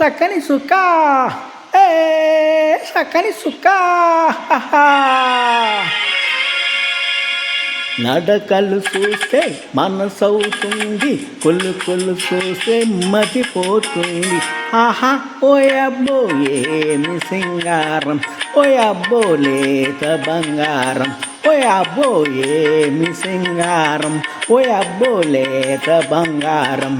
చక్కని సుక్క ఏ చక్కని సుక్క నడకలు చూస్తే మనసవుతుంది, కొల్లు కొల్లు చూస్తే మతిపోతుంది. ఆహా ఓయబ్బో ఏమి సింగారం, ఓయబ్బో లేత బంగారం, ఓయబ్బో ఏమి సింగారం, ఓయబ్బో లేత బంగారం.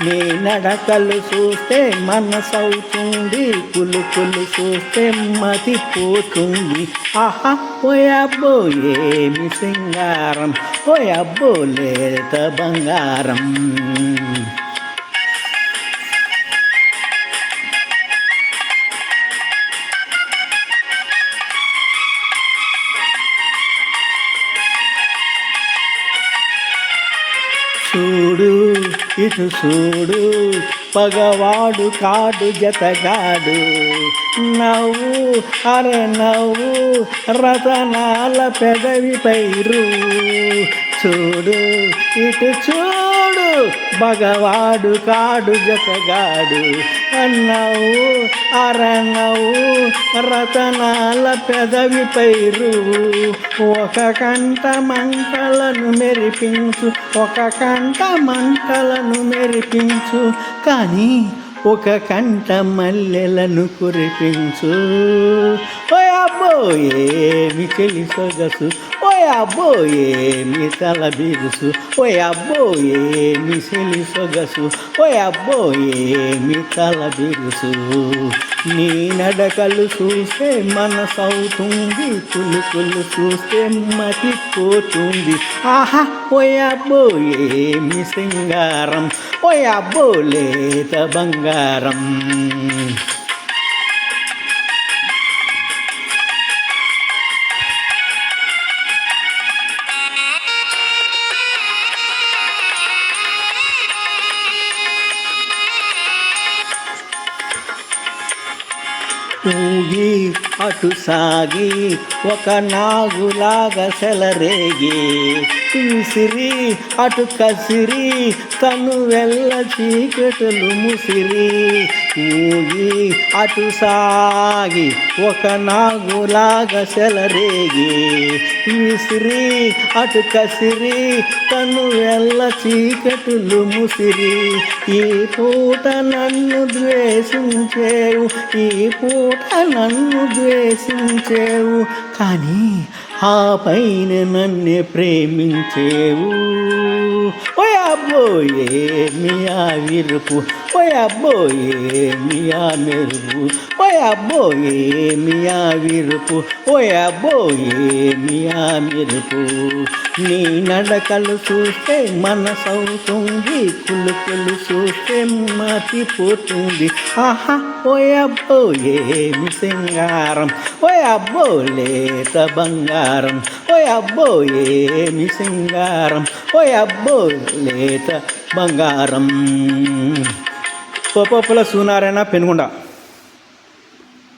నీ నడకలు చూస్తే మనసవుతుంది, కులు కులు చూస్తే మతిపోతుంది. ఆహా ఓయబ్బో ఏమి సింగారం, ఓయబ్బో లేత బంగారం. చూడు ఇటు చూడు, పగవాడు కాడు జతగాడు. నవ్వు అరే నవ్వు, రతనాల పెదవి పైరు. చూడు ఇటు చూడు, పగవాడు కాడు జతగాడు. నవ్వు అరే నవ్వు, రతనాల పెదవి పైరు. ఒక కంట మంటలను మెరిపించు, ఒక కంట మంటలను మెరిపించు, కానీ ఒక కంట మల్లెలను కురిపించు. ఓయబ్బో ఏమి చెలి సొగసు, ఓయబ్బో ఏమి తల బిరుసు, ఓయబ్బో ఏమి చెలి సొగసు, ఓయబ్బో ఏమి తల బిరుసు. నీ నడకలు చూస్తే మనసవుతుంది, కులు కులు చూస్తే మతిపోతుంది. ఆహా ఓయబ్బో ఏమి సింగారం, ఓయబ్బో లేత బంగారం. ఊగి అటు సాగి ఒక నాగులాగా సెలరేగి, విసిరి అటు కసిరి తను వెళ్ళ చీకటులు ముసిరి. ఊగి అటు సాగి ఒక నాగులాగా సెలరేగి, విసిరి అటు కసిరి తను వెళ్ళ చీకటులు ముసిరి. ఈ పూట నన్ను ద్వేషించేవు, ఈ పూట నన్ను ద్వేషించేవు, కానీ ఆ పైన నన్నే ప్రేమించేవు. ఓయబ్బో ఏమి ఆ విరుపు, ఓయబ్బో ఏమి ఆ మెరుపు, ఓయబ్బో ఏమి ఆ విరుపు, ఓయబ్బో ఏమి ఆ మెరుపు. నీ నడకలు చూస్తే మనసవుతుంది, కులు కులు చూస్తే మతిపోతుంది. ఆహా ఓయబ్బో ఏమి సింగారం, ఓయబ్బో లేత బంగారం, ఓయబ్బో ఏమి సింగారం, ఓయబ్బో లేత బంగారం. పోపల సూనారాయణ పెనుగొండ.